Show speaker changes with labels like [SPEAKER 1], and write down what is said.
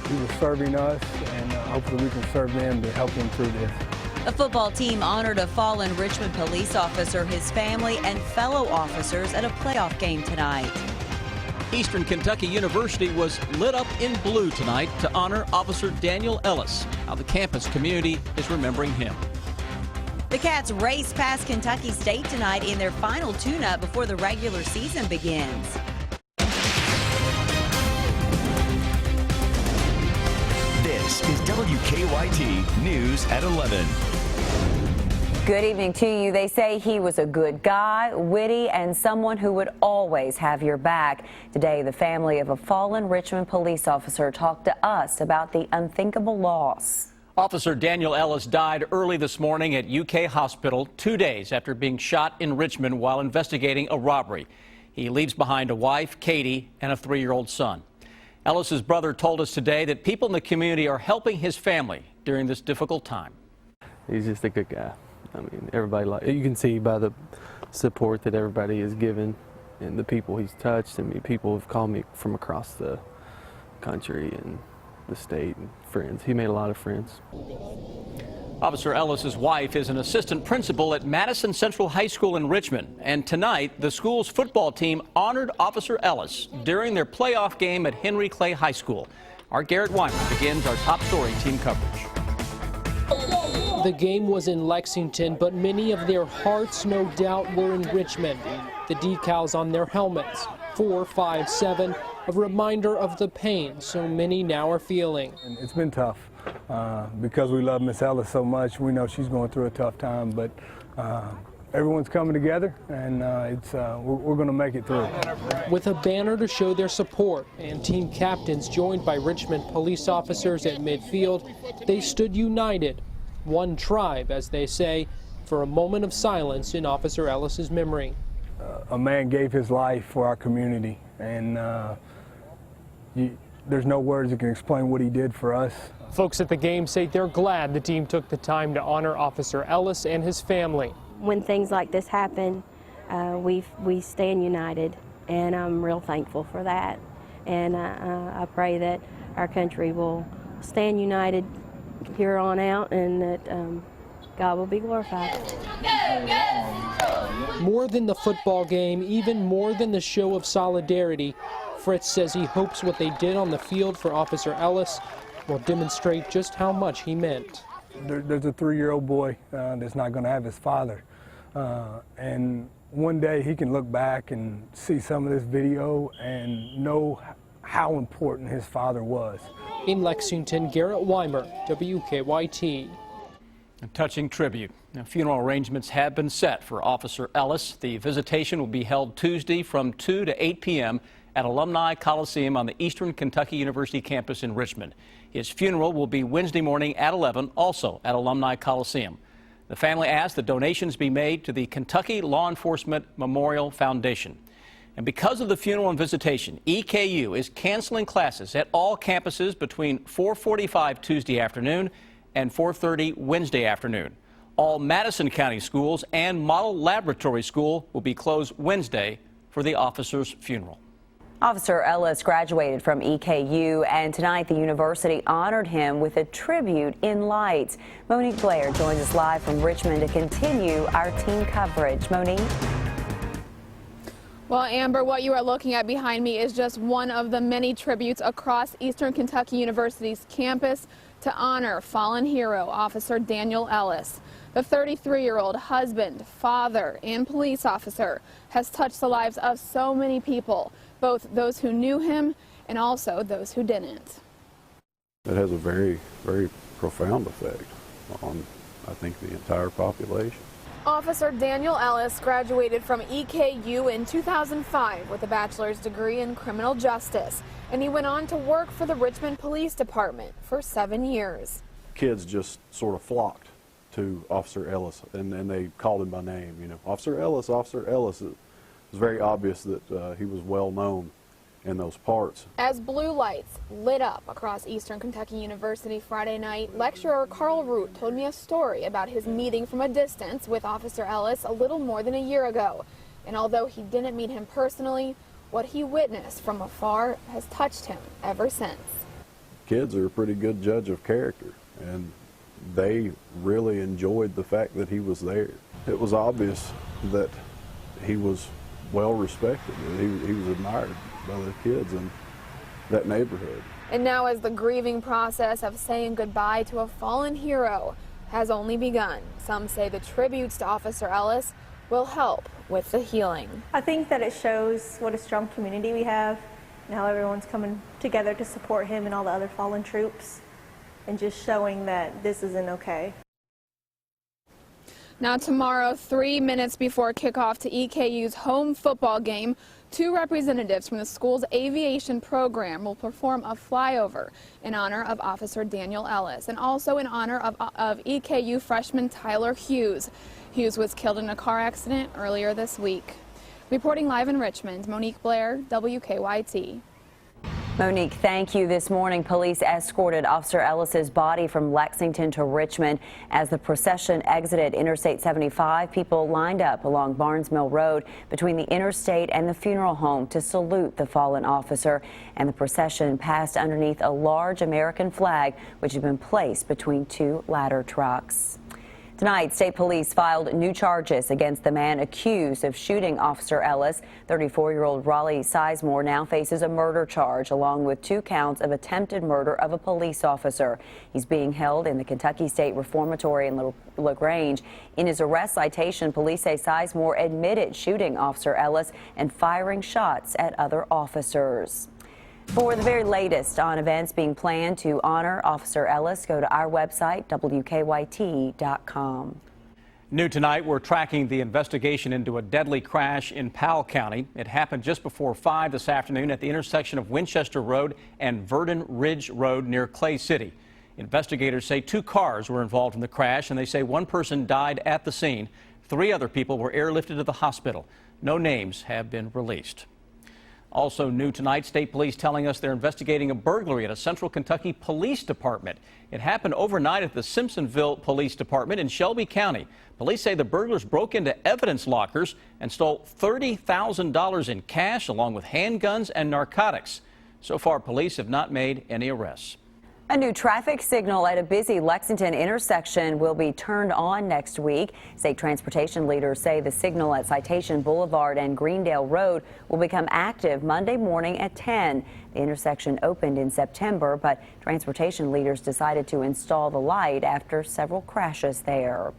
[SPEAKER 1] He was serving us, and hopefully we can serve them to help him through this.
[SPEAKER 2] The football team honored a fallen Richmond police officer, his family, and fellow officers at a playoff game tonight.
[SPEAKER 3] Eastern Kentucky University was lit up in blue tonight to honor Officer Daniel Ellis. How the campus community is remembering him.
[SPEAKER 2] The Cats race past Kentucky State tonight in their final tune-up before the regular season begins.
[SPEAKER 4] This is WKYT News at 11.
[SPEAKER 5] Good evening to you. They say he was a good guy, witty, and someone who would always have your back. Today, the family of a fallen Richmond police officer talked to us about the unthinkable loss.
[SPEAKER 3] Officer Daniel Ellis died early this morning at UK Hospital 2 days after being shot in Richmond while investigating a robbery. He leaves behind a wife, Katie, and a 3-year-old son. Ellis's brother told us today that people in the community are helping his family during this difficult time.
[SPEAKER 6] He's just a good guy. I mean, everybody, you can see by the support that everybody is given and the people he's touched. I mean, people have called me from across the country and the state, and friends. He made a lot of friends.
[SPEAKER 3] Officer Ellis's wife is an assistant principal at Madison Central High School in Richmond, and tonight the school's football team honored Officer Ellis during their playoff game at Henry Clay High School. Our Garrett Weimer begins our top story team coverage.
[SPEAKER 7] The game was in Lexington, but many of their hearts, no doubt, were in Richmond. The decals on their helmets, 4, 5, 7, a reminder of the pain so many now are feeling.
[SPEAKER 1] It's been tough because we love Miss Ellis so much. We know she's going through a tough time, but everyone's coming together, and we're going to make it through.
[SPEAKER 7] With a banner to show their support and team captains joined by Richmond police officers at midfield, they stood united. One tribe, as they say, for a moment of silence in Officer Ellis's memory.
[SPEAKER 1] A man gave his life for our community, and there's no words that can explain what he did for us.
[SPEAKER 7] Folks at the game say they're glad the team took the time to honor Officer Ellis and his family.
[SPEAKER 8] When things like this happen, we stand united, and I'm real thankful for that. And I pray that our country will stand united here on out, and that God will be glorified.
[SPEAKER 7] More than the football game, even more than the show of solidarity, Fritz says he hopes what they did on the field for Officer Ellis will demonstrate just how much he meant.
[SPEAKER 1] There's a 3-year-old boy that's not going to have his father, and one day he can look back and see some of this video and know how important his father was.
[SPEAKER 7] In Lexington, Garrett Weimer, WKYT.
[SPEAKER 3] A touching tribute. Now, funeral arrangements have been set for Officer Ellis. The visitation will be held Tuesday from 2 to 8 p.m. at Alumni Coliseum on the Eastern Kentucky University campus in Richmond. His funeral will be Wednesday morning at 11, also at Alumni Coliseum. The family asked that donations be made to the Kentucky Law Enforcement Memorial Foundation. And because of the funeral and visitation, EKU is canceling classes at all campuses between 4:45 Tuesday afternoon and 4:30 Wednesday afternoon. All Madison County schools and Model Laboratory School will be closed Wednesday for the officer's funeral.
[SPEAKER 5] Officer Ellis graduated from EKU, and tonight the university honored him with a tribute in lights. Monique Blair joins us live from Richmond to continue our team coverage. Monique?
[SPEAKER 9] Well, Amber, what you are looking at behind me is just one of the many tributes across Eastern Kentucky University's campus to honor fallen hero Officer Daniel Ellis. The 33-year-old husband, father, and police officer has touched the lives of so many people, both those who knew him and also those who didn't.
[SPEAKER 10] It has a very, very profound effect on, I think, the entire population.
[SPEAKER 9] Officer Daniel Ellis graduated from EKU in 2005 with a bachelor's degree in criminal justice, and he went on to work for the Richmond Police Department for 7 years.
[SPEAKER 10] Kids just sort of flocked to Officer Ellis, and they called him by name. You know, Officer Ellis, Officer Ellis. It was very obvious that he was well known in those parts.
[SPEAKER 9] As blue lights lit up across Eastern Kentucky University Friday night, lecturer Carl Root told me a story about his meeting from a distance with Officer Ellis a little more than a year ago. And although he didn't meet him personally, what he witnessed from afar has touched him ever since.
[SPEAKER 10] kids are a pretty good judge of character, and they really enjoyed the fact that he was there. It was obvious that he was well respected, and he was admired by the kids in that neighborhood.
[SPEAKER 9] And now, as the grieving process of saying goodbye to a fallen hero has only begun, some say the tributes to Officer Ellis will help with the healing.
[SPEAKER 11] I think that it shows what a strong community we have and how everyone's coming together to support him and all the other fallen troops, and just showing that this isn't okay.
[SPEAKER 9] Now tomorrow, 3 minutes before kickoff to EKU's home football game, 2 representatives from the school's aviation program will perform a flyover in honor of Officer Daniel Ellis and also in honor of EKU freshman Tyler Hughes. Hughes was killed in a car accident earlier this week. Reporting live in Richmond, Monique Blair, WKYT.
[SPEAKER 5] Monique, thank you. This morning, police escorted Officer Ellis's body from Lexington to Richmond. As the procession exited Interstate 75, people lined up along Barnes Mill Road between the interstate and the funeral home to salute the fallen officer. And the procession passed underneath a large American flag, which had been placed between 2 ladder trucks. Tonight, state police filed new charges against the man accused of shooting Officer Ellis. 34-year-old Raleigh Sizemore now faces a murder charge along with 2 counts of attempted murder of a police officer. He's being held in the Kentucky State Reformatory in LaGrange. In his arrest citation, police say Sizemore admitted shooting Officer Ellis and firing shots at other officers. For the very latest on events being planned to honor Officer Ellis, go to our website, WKYT.com.
[SPEAKER 3] New tonight, we're tracking the investigation into a deadly crash in Powell County. It happened just before 5 this afternoon at the intersection of Winchester Road and Verdon Ridge Road near Clay City. Investigators say 2 cars were involved in the crash, and they say 1 person died at the scene. 3 other people were airlifted to the hospital. No names have been released. Also new tonight, state police telling us they're investigating a burglary at a Central Kentucky Police Department. It happened overnight at the Simpsonville Police Department in Shelby County. Police say the burglars broke into evidence lockers and stole $30,000 in cash along with handguns and narcotics. So far, police have not made any arrests.
[SPEAKER 5] A new traffic signal at a busy Lexington intersection will be turned on next week. State transportation leaders say the signal at Citation Boulevard and Greendale Road will become active Monday morning at 10. The intersection opened in September, but transportation leaders decided to install the light after several crashes there.